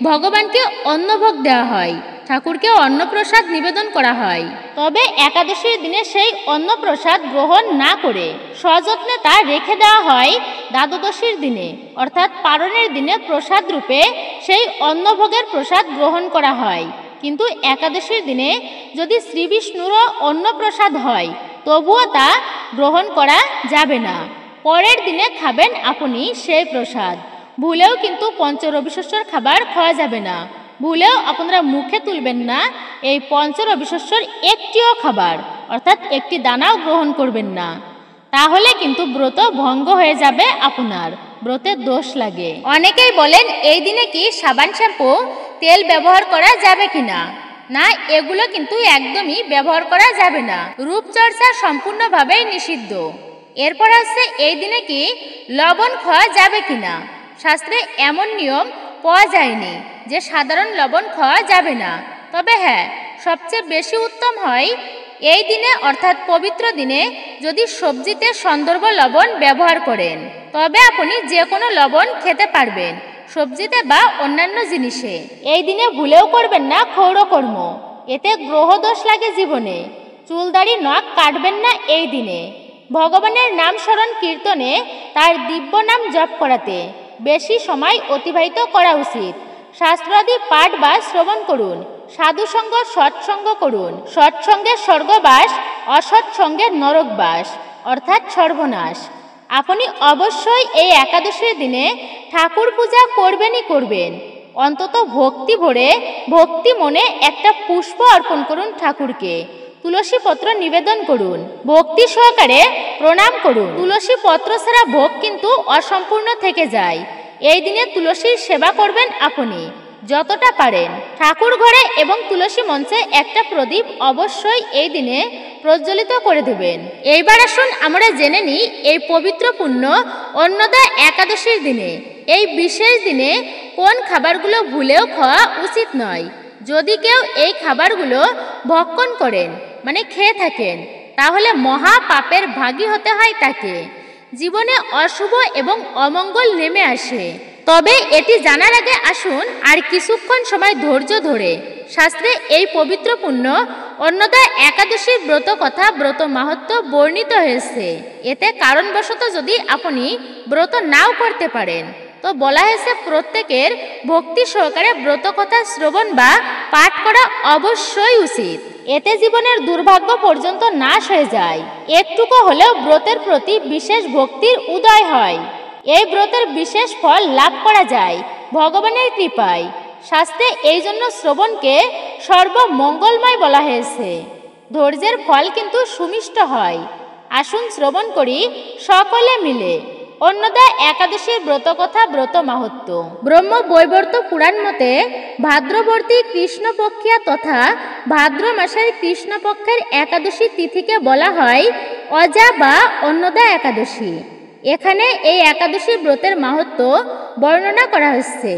Speaker 1: ভগবানকে অন্নভোগ দেওয়া হয়, ঠাকুরকে অন্নপ্রসাদ নিবেদন করা হয়। তবে একাদশীর দিনে সেই অন্নপ্রসাদ গ্রহণ না করে সযত্নে তা রেখে দেওয়া হয় দ্বাদশীর দিনে, অর্থাৎ পারণের দিনে প্রসাদ রূপে সেই অন্নভোগের প্রসাদ গ্রহণ করা হয়। কিন্তু একাদশীর দিনে যদি শ্রীবিষ্ণুরও অন্নপ্রসাদ হয়, তবুও তা গ্রহণ করা যাবে না। পরের দিনে খাবেন আপনি সেই প্রসাদ। ভুলেও কিন্তু পঞ্চরবিশস্যর খাবার খাওয়া যাবে না। ভুলেও আপনারা মুখে তুলবেন না এই পঞ্চরবিশস্যর একটিও খাবার, অর্থাৎ একটি দানাও গ্রহণ করবেন না, তাহলে কিন্তু ব্রত ভঙ্গ হয়ে যাবে, আপনার ব্রতের দোষ লাগে। অনেকেই বলেন, এই দিনে কি সাবান, শ্যাম্পু, তেল ব্যবহার করা যাবে কিনা? না, এগুলো কিন্তু একদমই ব্যবহার করা যাবে না। রূপচর্চা সম্পূর্ণভাবেই নিষিদ্ধ। এরপর আসছে, এই দিনে কি লবণ খাওয়া যাবে কিনা? শাস্ত্রে এমন নিয়ম পাওয়া যায়নি যে সাধারণ লবণ খাওয়া যাবে না। তবে হ্যাঁ, সবচেয়ে বেশি উত্তম হয় এই দিনে অর্থাৎ পবিত্র দিনে যদি সবজিতে সন্দর্ভ লবণ ব্যবহার করেন, তবে আপনি যে কোনো লবণ খেতে পারবেন সবজিতে বা অন্যান্য জিনিসে। এই দিনে ভুলেও করবেন না ক্ষৌরকর্ম, এতে গ্রহদোষ লাগে জীবনে। চুলদাড়ি নখ কাটবেন না এই দিনে। ভগবানের নাম স্মরণ কীর্তনে তার দিব্য নাম জপ করাতে বেশি সময় অতিবাহিত করা উচিত। শাস্ত্রাদি পাঠ বা শ্রবণ করুন। সাধুসঙ্গ সৎসঙ্গ করুন। সৎসঙ্গে স্বর্গবাস, অসৎসঙ্গে নরকবাস অর্থাৎ সর্বনাশ। আপনি অবশ্যই এই একাদশীর দিনে ঠাকুর পূজা করবেনই করবেন। অন্তত ভক্তি ভরে ভক্তি মনে একটা পুষ্প অর্পণ করুন ঠাকুরকে। তুলসী পত্র নিবেদন করুন, ভক্তি সহকারে প্রণাম করুন। তুলসী পত্র ছাড়া ভোগ কিন্তু অসম্পূর্ণ থেকে যায়। এই দিনে তুলসীর সেবা করবেন আপনি যতটা পারেন। ঠাকুর ঘরে এবং তুলসী মঞ্চে একটা প্রদীপ অবশ্যই এই দিনে প্রজ্বলিত করে দেবেন। এইবার আসুন আমরা জেনে নিই এই পবিত্র পুণ্য অন্নদা একাদশীর দিনে, এই বিশেষ দিনে কোন খাবারগুলো ভুলেও খাওয়া উচিত নয়। যদি কেউ এই খাবারগুলো ভক্ষণ করেন মানে খেয়ে থাকেন, তাহলে মহা পাপের ভাগী হতে হয় তাকে। জীবনে অশুভ এবং অমঙ্গল নেমে আসে। তবে এটি জানার আগে আসুন আর কিছুক্ষণ সময় ধৈর্য ধরে শাস্ত্রে এই পবিত্র পুণ্য অন্নদা একাদশীর ব্রত কথা, ব্রত মাহাত্ম্য বর্ণিত হয়েছে। এতে কারণবশত যদি আপনি ব্রত নাও করতে পারেন, তো বলা হয়েছে প্রত্যেকের ভক্তি সহকারে ব্রত কথা শ্রবণ বা পাঠ করা অবশ্যই উচিত। এতে জীবনের দুর্ভাগ্য পর্যন্ত নাশ হয়ে যায়। একটুকু হলেও ব্রতের প্রতি বিশেষ ভক্তির উদয় হয়। এই ব্রতের বিশেষ ফল লাভ করা যায় ভগবানের কৃপায়। শাস্ত্রে এই জন্য শ্রবণকে সর্বমঙ্গলময় বলা হয়েছে। ধৈর্যের ফল কিন্তু সুমিষ্ট হয়। আসুন শ্রবণ করি সকলে মিলে অন্নদা একাদশীর ব্রত কথা, ব্রত মাহাত্ম্য। ব্রহ্ম বৈবর্ত পুরাণ মতে ভাদ্রবর্তী কৃষ্ণপক্ষিয়া তথা ভাদ্র মাসের কৃষ্ণপক্ষের একাদশী তিথিকে বলা হয় অজা বা অন্নদা একাদশী। এখানে এই একাদশী ব্রতের মাহাত্ম্য বর্ণনা করা হচ্ছে।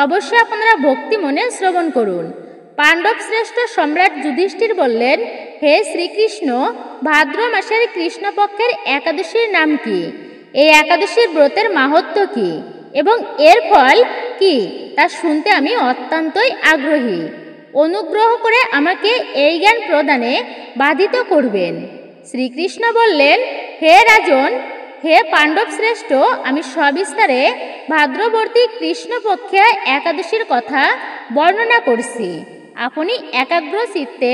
Speaker 1: অবশ্যই আপনারা ভক্তি মনে শ্রবণ করুন। পাণ্ডব শ্রেষ্ঠ সম্রাট যুধিষ্ঠির বললেন, হে শ্রীকৃষ্ণ, ভাদ্র মাসের কৃষ্ণপক্ষের একাদশীর নাম কি? এই একাদশীর ব্রতের মাহাত্ম্য কি এবং এর ফল কি তা শুনতে আমি অত্যন্তই আগ্রহী। অনুগ্রহ করে আমাকে এই জ্ঞান প্রদানে বাধিত করবেন। শ্রীকৃষ্ণ বললেন, হে রাজন, হে পাণ্ডব শ্রেষ্ঠ, আমি সবিস্তারে ভাদ্রবর্তী কৃষ্ণপক্ষে একাদশীর কথা বর্ণনা করছি। আপনি একাগ্র চিত্তে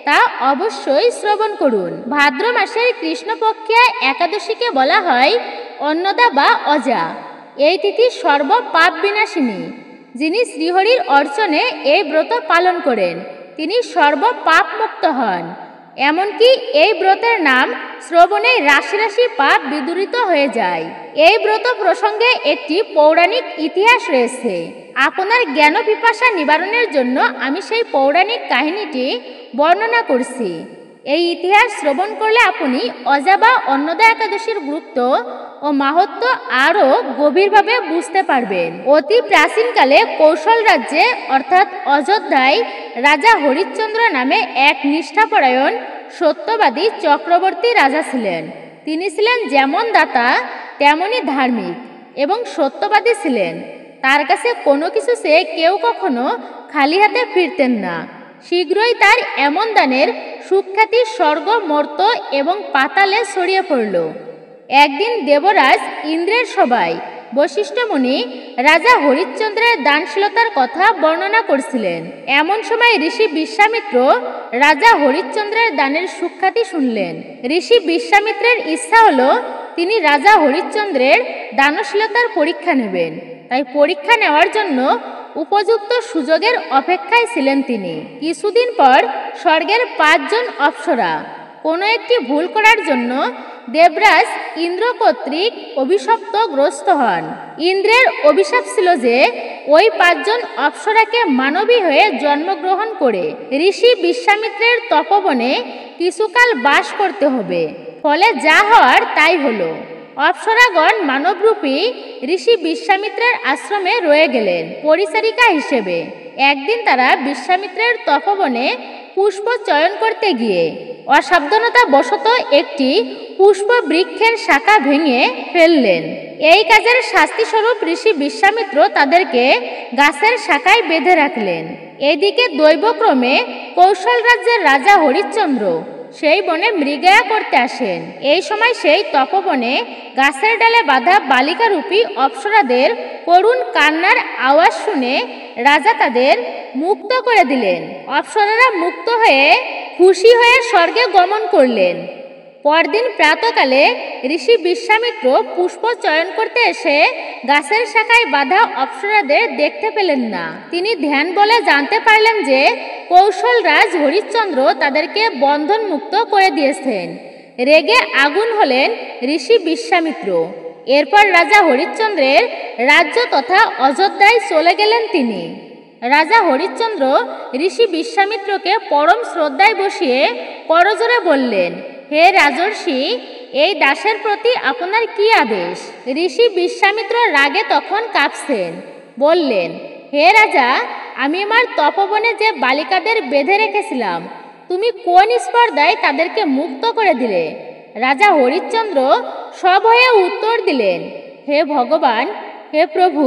Speaker 1: তা অবশ্যই শ্রবণ করুন। ভাদ্র মাসের কৃষ্ণপক্ষে একাদশীকে বলা হয় অন্নদা বা অজা। এই তিথি সর্ব পাপ বিনাশিনী। যিনি শ্রীহরির অর্চনে এই ব্রত পালন করেন তিনি সর্ব পাপ মুক্ত হন। এমনকি এই ব্রতের নাম শ্রবণে রাশি রাশি পাপ বিদূরিত হয়ে যায়। এই ব্রত প্রসঙ্গে একটি পৌরাণিক ইতিহাস রয়েছে। আপনার জ্ঞান পিপাসা নিবারণের জন্য আমি সেই পৌরাণিক কাহিনীটি বর্ণনা করছি। এই ইতিহাস শ্রবণ করলে আপনি অজা বা অন্নদা একাদশীর গুরুত্ব ও মাহাত্ম্য আরও গভীরভাবে বুঝতে পারবেন। অতি প্রাচীনকালে কৌশল রাজ্যে অর্থাৎ অযোধ্যায় রাজা হরিশ্চন্দ্র নামে এক নিষ্ঠাপরায়ণ সত্যবাদী চক্রবর্তী রাজা ছিলেন। তিনি ছিলেন যেমন দাতা তেমনি ধার্মিক এবং সত্যবাদী ছিলেন। তার কাছে কোনো কিছু চেয়ে কেউ কখনো খালি হাতে ফিরতেন না। শীঘ্রই তার এমন দানের সুখ্যাতি স্বর্গ, মর্ত্য এবং পাতালে ছড়িয়ে পড়ল। একদিন দেবরাজ ইন্দ্রের সভায় বশিষ্ঠ মুনি রাজা হরিশ্চন্দ্রের দানশীলতার কথা বর্ণনা করছিলেন। এমন সময় ঋষি বিশ্বামিত্র রাজা হরিশ্চন্দ্রের দানের সুখ্যাতি শুনলেন। ঋষি বিশ্বামিত্রের ইচ্ছা হলো তিনি রাজা হরিশ্চন্দ্রের দানশীলতার পরীক্ষা নেবেন। তাই পরীক্ষা নেওয়ার জন্য উপযুক্ত সুযোগের অপেক্ষায় ছিলেন তিনি। কিছুদিন পর স্বর্গের 5 জন অপ্সরা কোনো একটি ভুল করার জন্য দেবরাজ ইন্দ্র কর্তৃক অভিশপ্তগ্রস্ত হন। ইন্দ্রের অভিশাপ ছিল যে ওই 5 জন অপ্সরাকে মানবী হয়ে জন্মগ্রহণ করে ঋষি বিশ্বামিত্রের তপবনে কিছুকাল বাস করতে হবে। ফলে যা হওয়ার তাই হলো। অপ্সরাগণ মানবরূপী ঋষি বিশ্বামিত্রের আশ্রমে রয়ে গেলেন পরিচারিকা হিসেবে। একদিন তারা বিশ্বামিত্রের তপবনে পুষ্প চয়ন করতে গিয়ে অসাবধানতা বশত একটি পুষ্প বৃক্ষের শাখা ভেঙে ফেললেন। এই কাজের শাস্তিস্বরূপ ঋষি বিশ্বামিত্র তাদেরকে গাছের শাখায় বেঁধে রাখলেন। এদিকে দৈবক্রমে কৌশল রাজ্যের রাজা হরিশ্চন্দ্র সেই বনে মৃগয়া করতে আসেন। এই সময় সেই তপবনে গাছের ডালে বাঁধা বালিকারূপী অপ্সরাদের করুণ কান্নার আওয়াজ শুনে রাজা তাদের মুক্ত করে দিলেন। অপ্সরারা মুক্ত হয়ে খুশি হয়ে স্বর্গে গমন করলেন। পরদিন প্রাতকালে ঋষি বিশ্বামিত্র পুষ্প চয়ন করতে এসে গাছের শাখায় বাঁধা অপ্সরাদের দেখতে পেলেন না। তিনি ধ্যান বলে জানতে পারলেন যে কৌশলরাজ হরিশ্চন্দ্র তাদেরকে বন্ধন মুক্ত করে দিয়েছেন। রেগে আগুন হলেন ঋষি বিশ্বামিত্র। এরপর রাজা হরিশ্চন্দ্রের রাজ্য তথা অযোধ্যায় চলে গেলেন তিনি। রাজা হরিশ্চন্দ্র ঋষি বিশ্বামিত্রকে পরম শ্রদ্ধায় বসিয়ে করজোরে বললেন, হে রাজর্ষি, এই দাসের প্রতি আপনার কি আদেশ? ঋষি বিশ্বামিত্র রাগে তখন কাঁপছেন। বললেন, হে রাজা, আমি আমার তপবনে যে বালিকাদের বেঁধে রেখেছিলাম, তুমি কোন স্পর্ধায় তাদেরকে মুক্ত করে দিলে? রাজা হরিশ্চন্দ্র সভয়ে উত্তর দিলেন, হে ভগবান, হে প্রভু,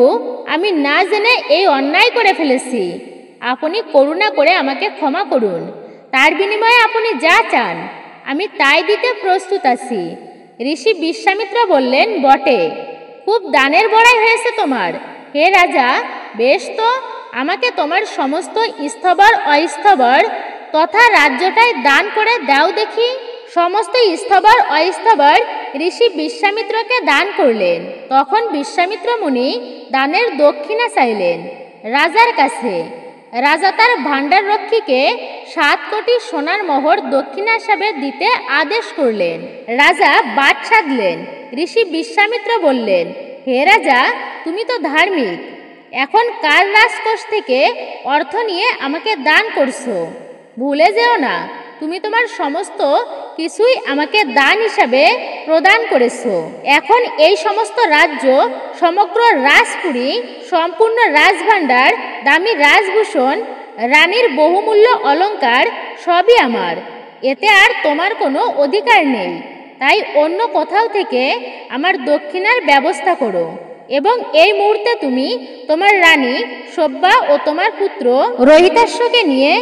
Speaker 1: আমি না জেনে এই অন্যায় করে ফেলেছি। আপনি করুণা করে আমাকে ক্ষমা করুন। তার বিনিময়ে আপনি যা চান আমি তাই দিতে প্রস্তুত আছি। ঋষি বিশ্বামিত্র বললেন, বটে, খুব দানের বড়াই হয়েছে তোমার। হে রাজা, বেশ তো, আমাকে তোমার সমস্ত স্থবর অস্থবর তথা রাজ্যটাই দান করে দাও দেখি। সমস্ত স্থবর অস্থবর ঋষি বিশ্বামিত্রকে দান করলেন। তখন বিশ্বামিত্র মুনি দানের দক্ষিণা চাইলেন রাজার কাছে। রাজা তার ভাণ্ডার রক্ষীকে 7 কোটি সোনার মোহর দক্ষিণা হিসাবে দিতে আদেশ করলেন। রাজা বাদ সাধলেন। ঋষি বিশ্বামিত্র বললেন, হে রাজা, তুমি তো ধার্মিক, এখন কার রাজকোষ থেকে অর্থ নিয়ে আমাকে দান করছো? ভুলে যেও না, তুমি তোমার সমস্ত কিছুই আমাকে দান হিসাবে প্রদান করেছো। এখন এই সমস্ত রাজ্য, সমগ্র রাজপুরী, সম্পূর্ণ রাজভাণ্ডার, দামি রাজভূষণ, রানীর বহুমূল্য অলঙ্কার সবই আমার। এতে আর তোমার কোনো অধিকার নেই। তাই অন্য কোথাও থেকে আমার দক্ষিণার ব্যবস্থা করো এবং এই মুহূর্তে তুমি তোমার রানী সব্যা ও তোমার পুত্র রোহিতাশ্বকে নিয়ে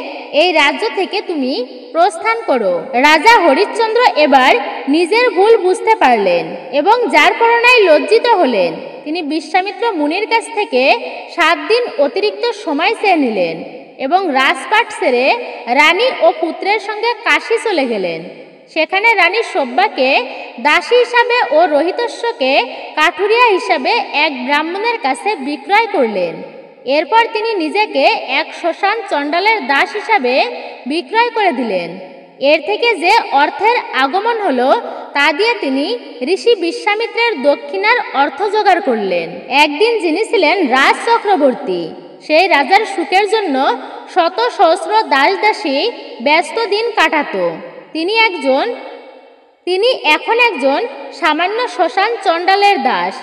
Speaker 1: এই রাজ্য থেকে তুমি প্রস্থান করো। রাজা হরিশ্চন্দ্র এবার নিজের ভুল বুঝতে পারলেন এবং যার প্রেরণায় লজ্জিত হলেন। তিনি বিশ্বামিত্র মুনির কাছ থেকে 7 দিন অতিরিক্ত সময় চেয়ে নিলেন এবং রাজপাট ছেড়ে রানী ও পুত্রের সঙ্গে কাশী চলে গেলেন। সেখানে রানী সব্যাকে দাসী হিসাবে ও রোহিতস্যকে কাঠুরিয়া হিসাবে এক ব্রাহ্মণের কাছে বিক্রয় করলেন। এরপর তিনি নিজেকে এক শ্মশান চণ্ডালের দাস হিসাবে বিক্রয় করে দিলেন। এর থেকে যে অর্থের আগমন হলো তা দিয়ে তিনি ঋষি বিশ্বামিত্রের দক্ষিণার অর্থ জোগাড় করলেন। একদিন যিনি ছিলেন রাজ চক্রবর্তী, সেই রাজার সুখের জন্য শত সহস্র দাস দাসী ব্যস্ত দিন কাটাতো। তিনি এখন একজন সামান্য শ্মশান চণ্ডালের দাস।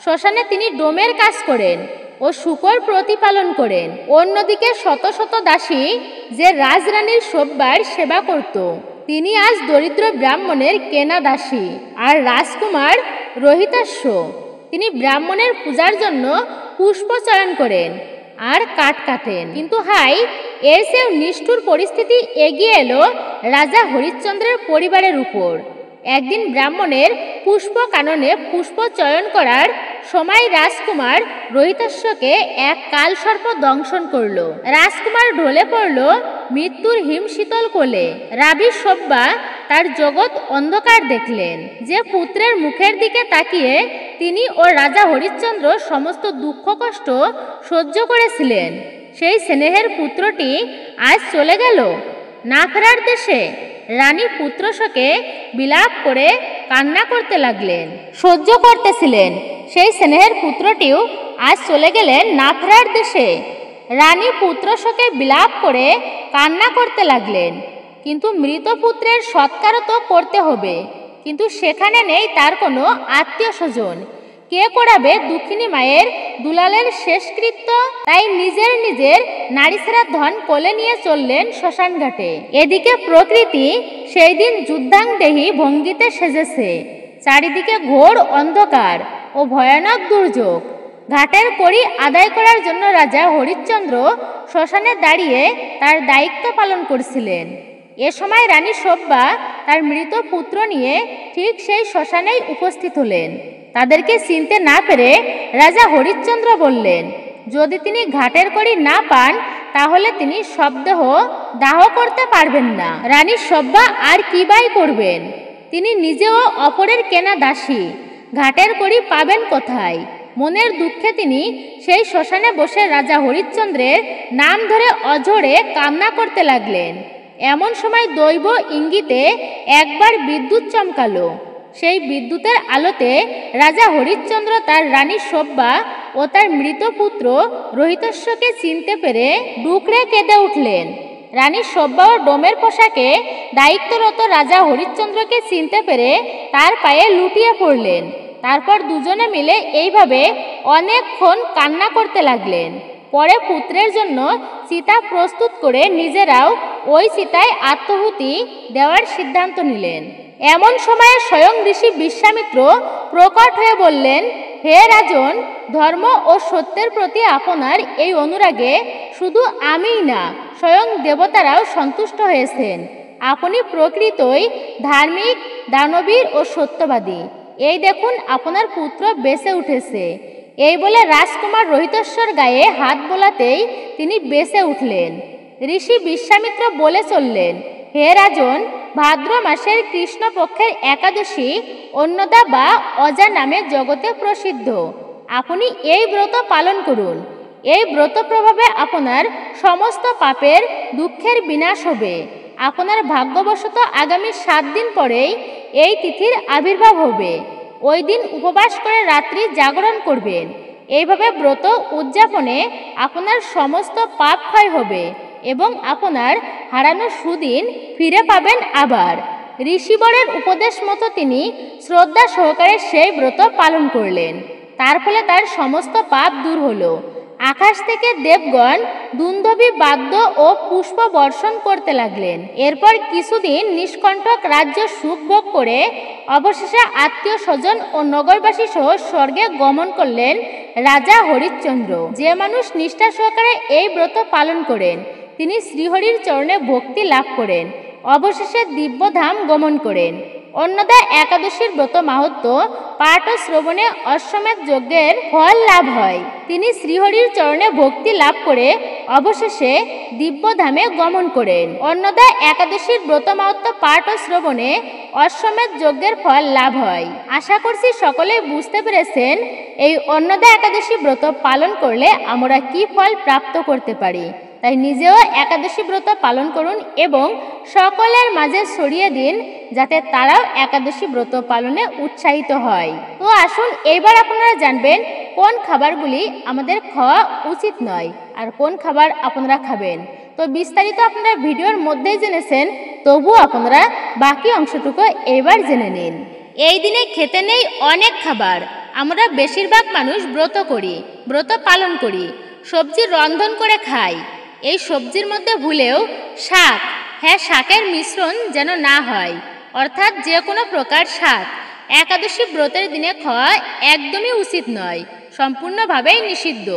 Speaker 1: শ্মশানে তিনি ডোমের কাজ করেন ও শূকর প্রতিপালন করেন। অন্যদিকে শত শত দাসী যে রাজরানীর সব্যার সেবা করত। তিনি আজ দরিদ্র ব্রাহ্মণের কেনা দাসী। আর রাজকুমার রোহিতাশ্ব, তিনি ব্রাহ্মণের পূজার জন্য পুষ্প চয়ন করেন আর কাঠ কাটেন। কিন্তু হাই, এর চেয়েও নিষ্ঠুর পরিস্থিতি এগিয়ে এলো রাজা হরিশ্চন্দ্রের পরিবারের উপর। একদিন ব্রাহ্মণের পুষ্প কাননে পুষ্প চয়ন করার সময় রাজকুমার রোহিতাশ্বকে এক কালসর্প দংশন করল। রাজকুমার ঢলে পড়ল মৃত্যুর হিমশীতল কোলে। রাবি সব্যা তার জগৎ অন্ধকার দেখলেন। যে পুত্রের মুখের দিকে তাকিয়ে তিনি ও রাজা হরিশ্চন্দ্র সমস্ত দুঃখ কষ্ট সহ্য করেছিলেন, সেই স্নেহের পুত্রটি আজ চলে গেল না ফেরার দেশে। রানী পুত্র শোকে বিলাপ করে কান্না করতে লাগলেন। সহ্য করতেছিলেন, সেই স্নেহের পুত্রটিও আজ চলে গেলেন না ফেরার দেশে। রানী পুত্র শোকে বিলাপ করে কান্না করতে লাগলেন। কিন্তু মৃত পুত্রের সৎকারও তো করতে হবে। কিন্তু সেখানে নেই তার কোনো আত্মীয় স্বজন। কে করাবে দুঃখিনী মায়ের দুলালের শেষকৃত্য? তাই নিজের নারীছেড়া ধন কোলে নিয়ে চললেন শ্মশান ঘাটে। এদিকে প্রকৃতি সেই দিন যুদ্ধাংদেহী ভঙ্গিতে সেজেছে। চারিদিকে ঘোর অন্ধকার ও ভয়ানক দুর্যোগ। ঘাটের কড়ি আদায় করার জন্য রাজা হরিশ্চন্দ্র শ্মশানে দাঁড়িয়ে তার দায়িত্ব পালন করছিলেন। এ সময় রানী সব্যা তার মৃত পুত্র নিয়ে ঠিক সেই শ্মশানেই উপস্থিত হলেন। তাদেরকে চিনতে না পেরে রাজা হরিশ্চন্দ্র বললেন, যদি তিনি ঘাটের কড়ি না পান তাহলে তিনি শবদেহ দাহ করতে পারবেন না। রানী সব্যা আর কি বাই করবেন? তিনি নিজেও অপরের কেনা দাসী, ঘাটের কড়ি পাবেন কোথায়? মনের দুঃখে তিনি সেই শ্মশানে বসে রাজা হরিশ্চন্দ্রের নাম ধরে অঝরে কান্না করতে লাগলেন। এমন সময় দৈব ইঙ্গিতে একবার বিদ্যুৎ চমকালো। সেই বিদ্যুতের আলোতে রাজা হরিশ্চন্দ্র তার রানী সব্যা ও তার মৃত পুত্র রোহিতস্যকে চিনতে পেরে ডুকরে কেঁদে উঠলেন। রানী সব্যা ও ডোমের পোশাকে দায়িত্বরত রাজা হরিশ্চন্দ্রকে চিনতে পেরে তার পায়ে লুটিয়ে পড়লেন। তারপর দুজনে মিলে এইভাবে অনেকক্ষণ কান্না করতে লাগলেন। পরে পুত্রের জন্য চিতা প্রস্তুত করে নিজেরাও ওই চিতায় আত্মাহুতি দেওয়ার সিদ্ধান্ত নিলেন। এমন সময়ে স্বয়ং ঋষি বিশ্বামিত্র প্রকট হয়ে বললেন, হে রাজন, ধর্ম ও সত্যের প্রতি আপনার এই অনুরাগে শুধু আমিই না, স্বয়ং দেবতারাও সন্তুষ্ট হয়েছেন। আপনি প্রকৃতই ধার্মিক, দানবীর ও সত্যবাদী। এই দেখুন আপনার পুত্র বেঁচে উঠেছে। এই বলে রাজকুমার রোহিতস্যর গায়ে হাত বোলাতেই তিনি বেঁচে উঠলেন। ঋষি বিশ্বামিত্র বলে চললেন, হে রাজন, ভাদ্র মাসের কৃষ্ণপক্ষের একাদশী অন্নদা বা অজা নামে জগতে প্রসিদ্ধ। আপনি এই ব্রত পালন করুন। এই ব্রত প্রভাবে আপনার সমস্ত পাপের দুঃখের বিনাশ হবে। আপনার ভাগ্যবশত আগামী 7 দিন পরেই এই তিথির আবির্ভাব হবে। ওই দিন উপবাস করে রাত্রি জাগরণ করবেন। এইভাবে ব্রত উদযাপনে আপনার সমস্ত পাপ ক্ষয় হবে এবং আপনার হারানো সুদিন ফিরে পাবেন আবার। ঋষিবরের উপদেশ মতো তিনি শ্রদ্ধা সহকারে সেই ব্রত পালন করলেন। তার ফলে তার সমস্ত পাপ দূর হলো। আকাশ থেকে দেবগণ দুন্দুভি বাদ্য ও পুষ্প বর্ষণ করতে লাগলেন। এরপর কিছুদিন নিষ্কণ্টক রাজ্য সুখ ভোগ করে অবশেষে আত্মীয় স্বজন ও নগরবাসী সহ স্বর্গে গমন করলেন রাজা হরিশ্চন্দ্র। যে মানুষ নিষ্ঠা সহকারে এই ব্রত পালন করেন তিনি শ্রীহরির চরণে ভক্তি লাভ করেন, অবশেষে দিব্যধাম গমন করেন। অন্নদা একাদশীর ব্রত মাহাত্ম্য পাঠ ও শ্রবণে অশ্বমেধ যজ্ঞের ফল লাভ হয়। তিনি শ্রীহরির চরণে ভক্তি লাভ করে অবশেষে দিব্যধামে গমন করেন। অন্নদা একাদশীর ব্রত মাহাত্ম্য পাঠ ও শ্রবণে অশ্বমেধ যজ্ঞের ফল লাভ হয়। আশা করছি সকলেই বুঝতে পেরেছেন এই অন্নদা একাদশী ব্রত পালন করলে আমরা কি ফল প্রাপ্ত করতে পারি। তাই নিজেও একাদশী ব্রত পালন করুন এবং সকলের মাঝে ছড়িয়ে দিন, যাতে তারাও একাদশী ব্রত পালনে উৎসাহিত হয়। তো আসুন এইবার আপনারা জানবেন কোন খাবারগুলি আমাদের খাওয়া উচিত নয় আর কোন খাবার আপনারা খাবেন। তো বিস্তারিত আপনারা ভিডিওর মধ্যেই জেনেছেন, তবু আপনারা বাকি অংশটুকু এইবার জেনে নিন। এই দিনে খেতে নেই অনেক খাবার। আমরা বেশিরভাগ মানুষ ব্রত করি, ব্রত পালন করি, সবজি রন্ধন করে খাই। এই সবজির মধ্যে ভুলেও শাক, শাকের মিশ্রণ যেন না হয়, অর্থাৎ যে কোনো প্রকার শাক একাদশী ব্রতের দিনে খাওয়া একদমই উচিত নয়, সম্পূর্ণভাবেই নিষিদ্ধ।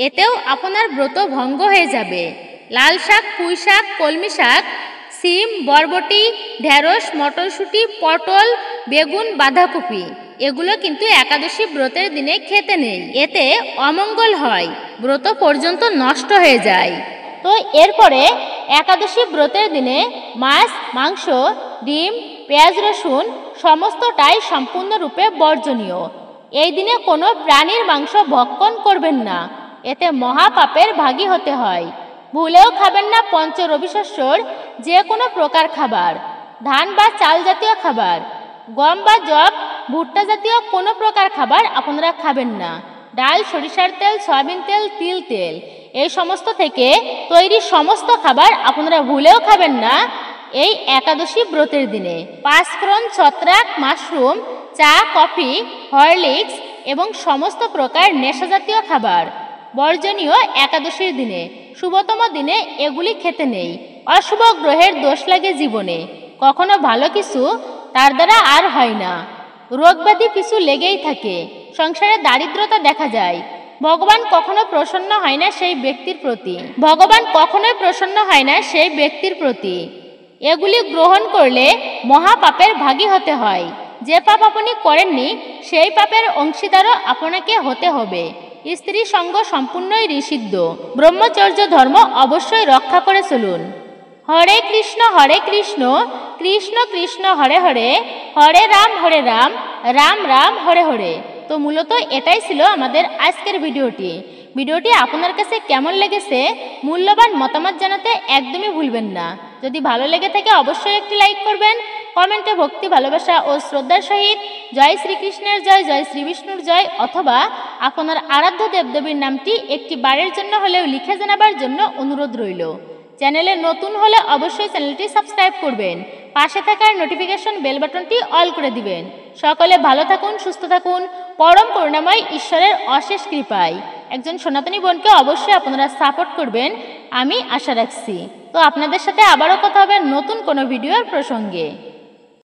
Speaker 1: এতেও আপনার ব্রত ভঙ্গ হয়ে যাবে। লাল শাক, পুঁই শাক, কলমি শাক, সিম, বরবটি, ঢেঁড়স, মটরশুঁটি, পটল, বেগুন, বাঁধাকপি এগুলো কিন্তু একাদশী ব্রতের দিনে খেতে নেই। এতে অমঙ্গল হয়, ব্রত পর্যন্ত নষ্ট হয়ে যায়। তো এরপরে একাদশী ব্রতের দিনে মাছ, মাংস, ডিম, পেঁয়াজ, রসুন সমস্তটাই সম্পূর্ণরূপে বর্জনীয়। এই দিনে কোনো প্রাণীর মাংস ভক্ষণ করবেন না, এতে মহাপাপের ভাগী হতে হয়। ভুলেও খাবেন না পঞ্চ রবিশস্যর যে কোনো প্রকার খাবার, ধান বা চাল জাতীয় খাবার, গম বা যব, ভুট্টা জাতীয় কোনো প্রকার খাবার আপনারা খাবেন না। ডাল, সরিষার তেল, সয়াবিন তেল, তিল তেল এই সমস্ত থেকে তৈরি সমস্ত খাবার আপনারা ভুলেও খাবেন না। এই একাদশী ব্রতের দিনে। পাঁচফোড়ন, ছত্রাক, মাশরুম, চা, কফি, হরলিক্স এবং সমস্ত প্রকার নেশাজাতীয় খাবার বর্জনীয় একাদশীর দিনে। শুভতম দিনে এগুলি খেতে নেই। অশুভ গ্রহের দোষ লাগে জীবনে, কখনো ভালো কিছু তার দ্বারা আর হয় না। রোগব্যাধি পিছু লেগেই থাকে, সংসারে দারিদ্রতা দেখা যায়। ভগবান কখনো প্রসন্ন হয় না সেই ব্যক্তির প্রতি। ভগবান কখনোই প্রসন্ন হয় না সেই ব্যক্তির প্রতি। এগুলি গ্রহণ করলে মহাপাপের ভাগী হতে হয়। যে পাপ আপনি করেননি সেই পাপের অংশীদারও আপনাকে হতে হবে। স্ত্রী সঙ্গ সম্পূর্ণই নিষিদ্ধ। ব্রহ্মচর্য ধর্ম অবশ্যই রক্ষা করে চলুন। হরে কৃষ্ণ কৃষ্ণ কৃষ্ণ হরে হরে, হরে রাম রাম রাম হরে হরে। তো মূলত এটাই ছিল আমাদের আজকের ভিডিওটি আপনার কাছে কেমন লেগেছে মূল্যবান মতামত জানাতে একদমই ভুলবেন না। যদি ভালো লেগে থাকে অবশ্যই একটি লাইক করবেন। কমেন্টে ভক্তি, ভালোবাসা ও শ্রদ্ধার সহিত জয় শ্রীকৃষ্ণের জয়, জয় শ্রী বিষ্ণুর জয় অথবা আপনার আরাধ্য দেবদেবীর নামটি একটি বারের জন্য হলেও লিখে জানাবার জন্য অনুরোধ রইল। চ্যানেলে নতুন হলে অবশ্যই চ্যানেলটি সাবস্ক্রাইব করবেন। পাশে থাকার নোটিফিকেশন বেল বাটনটি অল করে দিবেন। সকলে ভালো থাকুন, সুস্থ থাকুন, পরম করুণাময় ঈশ্বরের অশেষ কৃপায়। একজন সনাতনী বোনকে অবশ্যই আপনারা সাপোর্ট করবেন আমি আশা রাখছি। তো আপনাদের সাথে আবারও কথা হবে নতুন কোনো ভিডিওর প্রসঙ্গে।